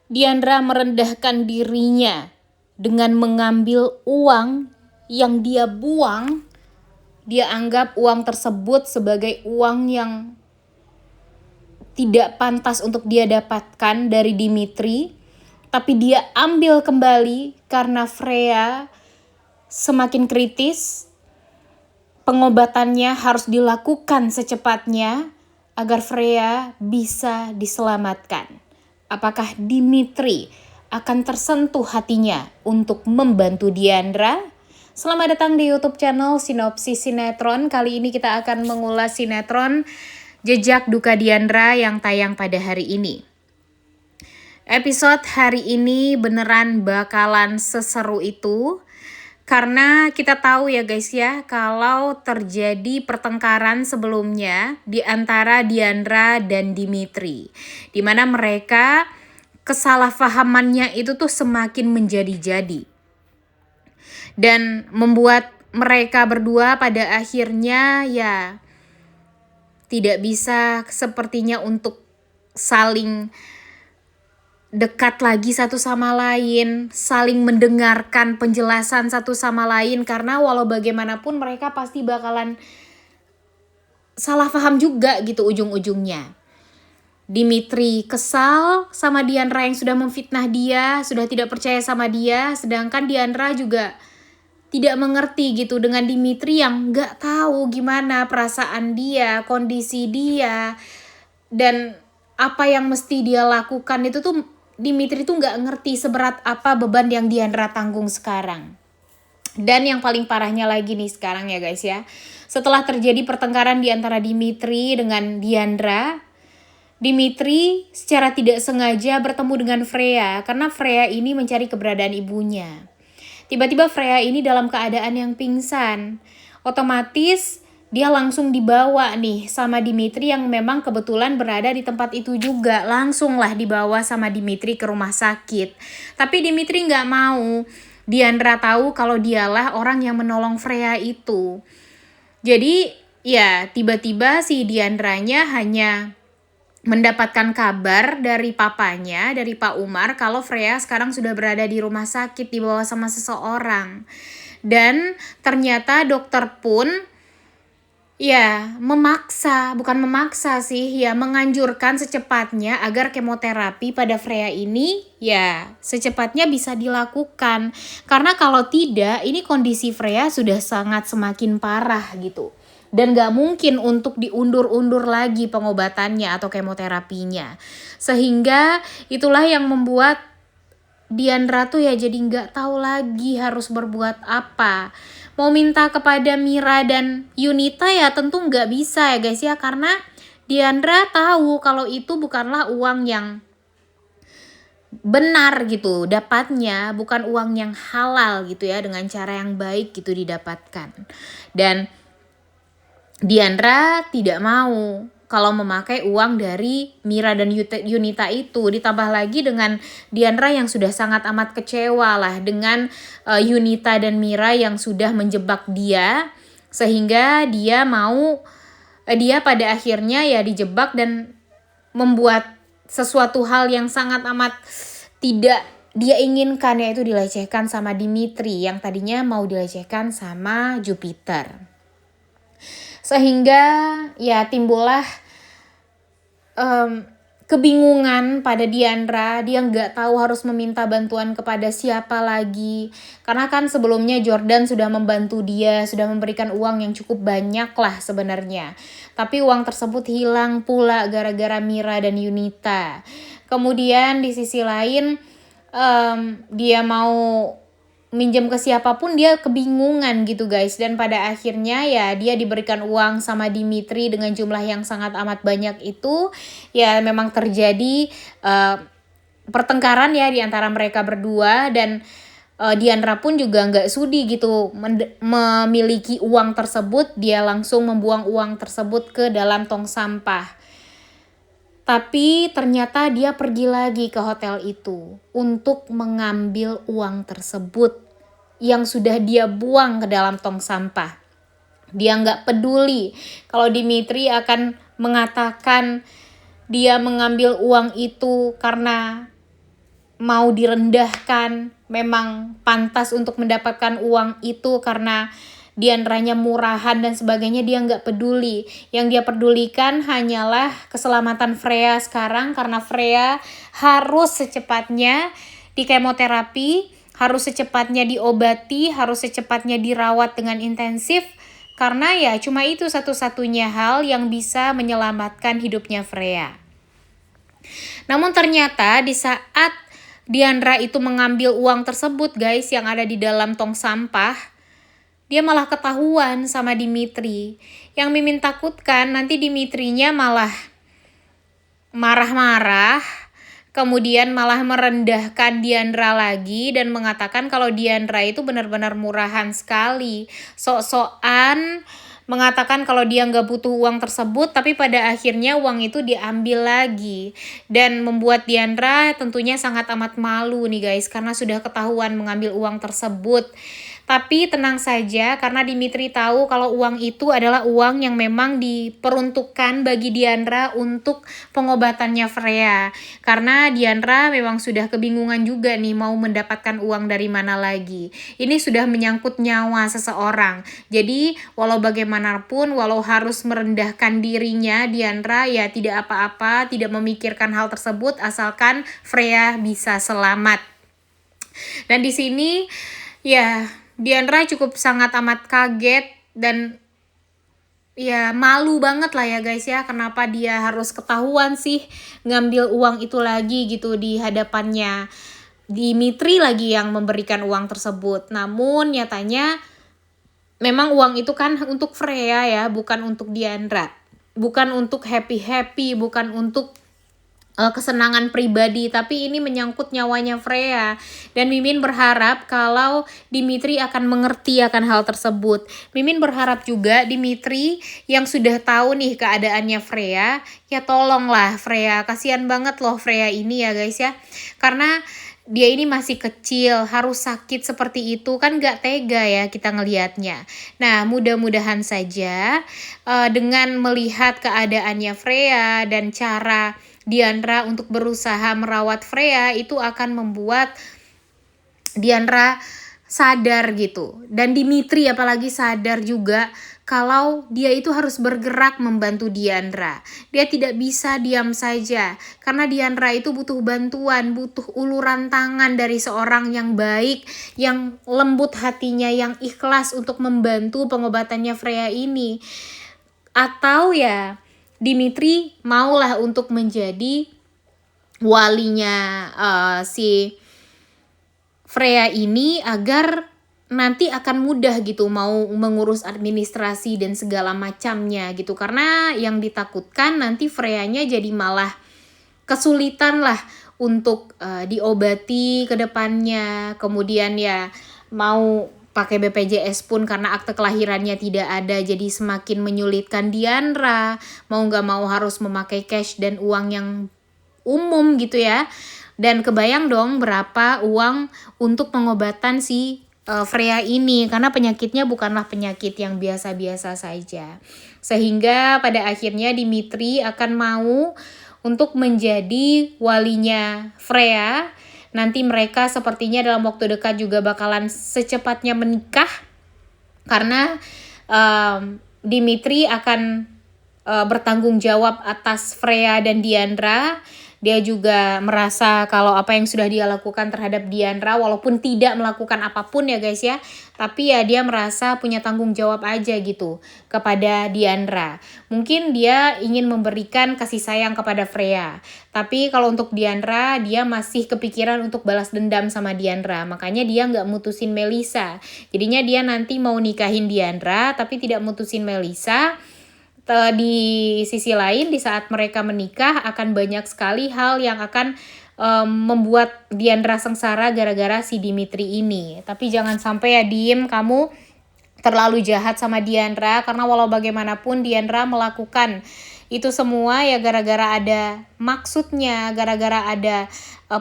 Diandra merendahkan dirinya dengan mengambil uang yang dia buang. Dia anggap uang tersebut sebagai uang yang tidak pantas untuk dia dapatkan dari Dimitri, tapi dia ambil kembali karena Freya semakin kritis. Pengobatannya harus dilakukan secepatnya agar Freya bisa diselamatkan. Apakah Dimitri akan tersentuh hatinya untuk membantu Diandra? Selamat datang di YouTube channel Sinopsis Sinetron. Kali ini kita akan mengulas sinetron Jejak Duka Diandra yang tayang pada hari ini. Episode hari ini beneran bakalan seseru itu. Karena kita tahu ya guys ya, kalau terjadi pertengkaran sebelumnya di antara Diandra dan Dimitri, di mana mereka kesalahpahamannya itu tuh semakin menjadi-jadi dan membuat mereka berdua pada akhirnya ya tidak bisa sepertinya untuk saling dekat lagi satu sama lain, saling mendengarkan penjelasan satu sama lain, karena walau bagaimanapun mereka pasti bakalan salah paham juga gitu ujung-ujungnya. Dimitri kesal sama Diandra yang sudah memfitnah dia, sudah tidak percaya sama dia, sedangkan Diandra juga tidak mengerti gitu dengan Dimitri yang gak tahu gimana perasaan dia, kondisi dia, dan apa yang mesti dia lakukan itu tuh Dimitri tuh gak ngerti seberat apa beban yang Diandra tanggung sekarang. Dan yang paling parahnya lagi nih sekarang ya guys ya, setelah terjadi pertengkaran di antara Dimitri dengan Diandra, Dimitri secara tidak sengaja bertemu dengan Freya karena Freya ini mencari keberadaan ibunya. Tiba-tiba Freya ini dalam keadaan yang pingsan. Otomatis dia langsung dibawa nih sama Dimitri yang memang kebetulan berada di tempat itu juga. Langsunglah dibawa sama Dimitri ke rumah sakit. Tapi Dimitri nggak mau. Diandra tahu kalau dialah orang yang menolong Freya itu. Jadi ya tiba-tiba si Diandranya hanya mendapatkan kabar dari papanya, dari Pak Umar, kalau Freya sekarang sudah berada di rumah sakit dibawa sama seseorang. Dan ternyata dokter pun ya bukan memaksa sih, ya menganjurkan secepatnya agar kemoterapi pada Freya ini ya secepatnya bisa dilakukan. Karena kalau tidak, ini kondisi Freya sudah sangat semakin parah gitu. Dan gak mungkin untuk diundur-undur lagi pengobatannya atau kemoterapinya. Sehingga itulah yang membuat Diandra tuh ya jadi gak tahu lagi harus berbuat apa. Mau minta kepada Mira dan Yunita ya tentu gak bisa ya guys ya. Karena Diandra tahu kalau itu bukanlah uang yang benar gitu dapatnya, bukan uang yang halal gitu ya, dengan cara yang baik gitu didapatkan. Dan Diandra tidak mau kalau memakai uang dari Mira dan Yunita itu. Ditambah lagi dengan Diandra yang sudah sangat amat kecewa lah dengan Yunita dan Mira yang sudah menjebak dia. Sehingga dia dia pada akhirnya ya dijebak dan membuat sesuatu hal yang sangat amat tidak dia inginkan, yaitu dilecehkan sama Dimitri yang tadinya mau dilecehkan sama Jupiter. Sehingga ya timbullah kebingungan pada Diandra. Dia nggak tahu harus meminta bantuan kepada siapa lagi. Karena kan sebelumnya Jordan sudah membantu dia, sudah memberikan uang yang cukup banyak lah sebenarnya. Tapi uang tersebut hilang pula gara-gara Mira dan Yunita. Kemudian di sisi lain dia mau minjem ke siapapun dia kebingungan gitu guys. Dan pada akhirnya ya dia diberikan uang sama Dimitri dengan jumlah yang sangat amat banyak itu. Ya memang terjadi pertengkaran ya di antara mereka berdua. Dan Diandra pun juga gak sudi gitu memiliki uang tersebut. Dia langsung membuang uang tersebut ke dalam tong sampah. Tapi ternyata dia pergi lagi ke hotel itu untuk mengambil uang tersebut yang sudah dia buang ke dalam tong sampah. Dia nggak peduli kalau Dimitri akan mengatakan dia mengambil uang itu karena mau direndahkan, memang pantas untuk mendapatkan uang itu karena Diandranya murahan dan sebagainya, dia nggak peduli. Yang dia pedulikan hanyalah keselamatan Freya sekarang, karena Freya harus secepatnya di kemoterapi, harus secepatnya diobati, harus secepatnya dirawat dengan intensif, karena ya cuma itu satu-satunya hal yang bisa menyelamatkan hidupnya Freya. Namun ternyata di saat Diandra itu mengambil uang tersebut guys, yang ada di dalam tong sampah, dia malah ketahuan sama Dimitri. Yang Mimin takutkan nanti Dimitrinya malah marah-marah, kemudian malah merendahkan Diandra lagi dan mengatakan kalau Diandra itu benar-benar murahan sekali. Sok-sokan mengatakan kalau dia nggak butuh uang tersebut, tapi pada akhirnya uang itu diambil lagi. Dan membuat Diandra tentunya sangat amat malu nih guys, karena sudah ketahuan mengambil uang tersebut. Tapi tenang saja, karena Dimitri tahu kalau uang itu adalah uang yang memang diperuntukkan bagi Diandra untuk pengobatannya Freya. Karena Diandra memang sudah kebingungan juga nih mau mendapatkan uang dari mana lagi. Ini sudah menyangkut nyawa seseorang. Jadi walau bagaimanapun, walau harus merendahkan dirinya, Diandra ya tidak apa-apa, tidak memikirkan hal tersebut asalkan Freya bisa selamat. Dan di sini ya Diandra cukup sangat amat kaget dan ya malu banget lah ya guys ya, kenapa dia harus ketahuan sih ngambil uang itu lagi gitu di hadapannya Dimitri lagi yang memberikan uang tersebut. Namun nyatanya memang uang itu kan untuk Freya ya, bukan untuk Diandra, bukan untuk happy-happy, bukan untuk kesenangan pribadi, tapi ini menyangkut nyawanya Freya. Dan Mimin berharap kalau Dimitri akan mengerti akan hal tersebut. Mimin berharap juga Dimitri yang sudah tahu nih keadaannya Freya, ya tolonglah Freya, kasihan banget loh Freya ini ya guys ya, karena dia ini masih kecil, harus sakit seperti itu kan gak tega ya kita ngelihatnya. Nah mudah-mudahan saja dengan melihat keadaannya Freya dan cara Diandra untuk berusaha merawat Freya itu akan membuat Diandra sadar gitu. Dan Dimitri apalagi sadar juga kalau dia itu harus bergerak membantu Diandra. Dia tidak bisa diam saja karena Diandra itu butuh bantuan, butuh uluran tangan dari seorang yang baik, yang lembut hatinya, yang ikhlas untuk membantu pengobatannya Freya ini. Atau ya Dimitri maulah untuk menjadi walinya si Freya ini agar nanti akan mudah gitu mau mengurus administrasi dan segala macamnya gitu. Karena yang ditakutkan nanti Freyanya jadi malah kesulitan lah untuk diobati ke depannya. Kemudian ya mau pakai BPJS pun karena akte kelahirannya tidak ada, jadi semakin menyulitkan Diandra. Mau gak mau harus memakai cash dan uang yang umum gitu ya. Dan kebayang dong berapa uang untuk pengobatan si Freya ini, karena penyakitnya bukanlah penyakit yang biasa-biasa saja. Sehingga pada akhirnya Dimitri akan mau untuk menjadi walinya Freya. Nanti mereka sepertinya dalam waktu dekat juga bakalan secepatnya menikah, karena Dimitri akan bertanggung jawab atas Freya dan Diandra. Dia juga merasa kalau apa yang sudah dia lakukan terhadap Diandra, walaupun tidak melakukan apapun ya guys ya, tapi ya dia merasa punya tanggung jawab aja gitu kepada Diandra. Mungkin dia ingin memberikan kasih sayang kepada Freya, tapi kalau untuk Diandra dia masih kepikiran untuk balas dendam sama Diandra. Makanya dia nggak mutusin Melisa. Jadinya dia nanti mau nikahin Diandra tapi tidak mutusin Melisa. Di sisi lain, di saat mereka menikah akan banyak sekali hal yang akan membuat Diandra sengsara gara-gara si Dimitri ini. Tapi jangan sampai ya Dim, kamu terlalu jahat sama Diandra, karena walau bagaimanapun Diandra melakukan itu semua ya gara-gara ada maksudnya, gara-gara ada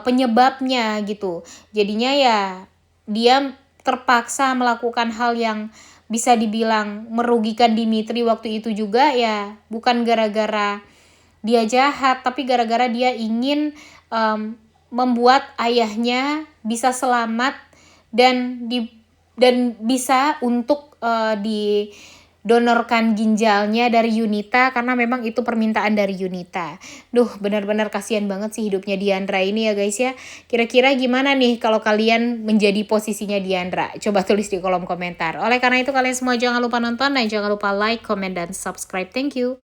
penyebabnya gitu. Jadinya ya dia terpaksa melakukan hal yang bisa dibilang merugikan Dimitri waktu itu juga ya, bukan gara-gara dia jahat, tapi gara-gara dia ingin membuat ayahnya bisa selamat dan bisa untuk didonorkan ginjalnya dari Yunita, karena memang itu permintaan dari Yunita. Duh, benar-benar kasihan banget sih hidupnya Diandra ini ya guys ya. Kira-kira gimana nih kalau kalian menjadi posisinya Diandra? Coba tulis di kolom komentar. Oleh karena itu kalian semua jangan lupa nonton dan jangan lupa like, comment, dan subscribe. Thank you.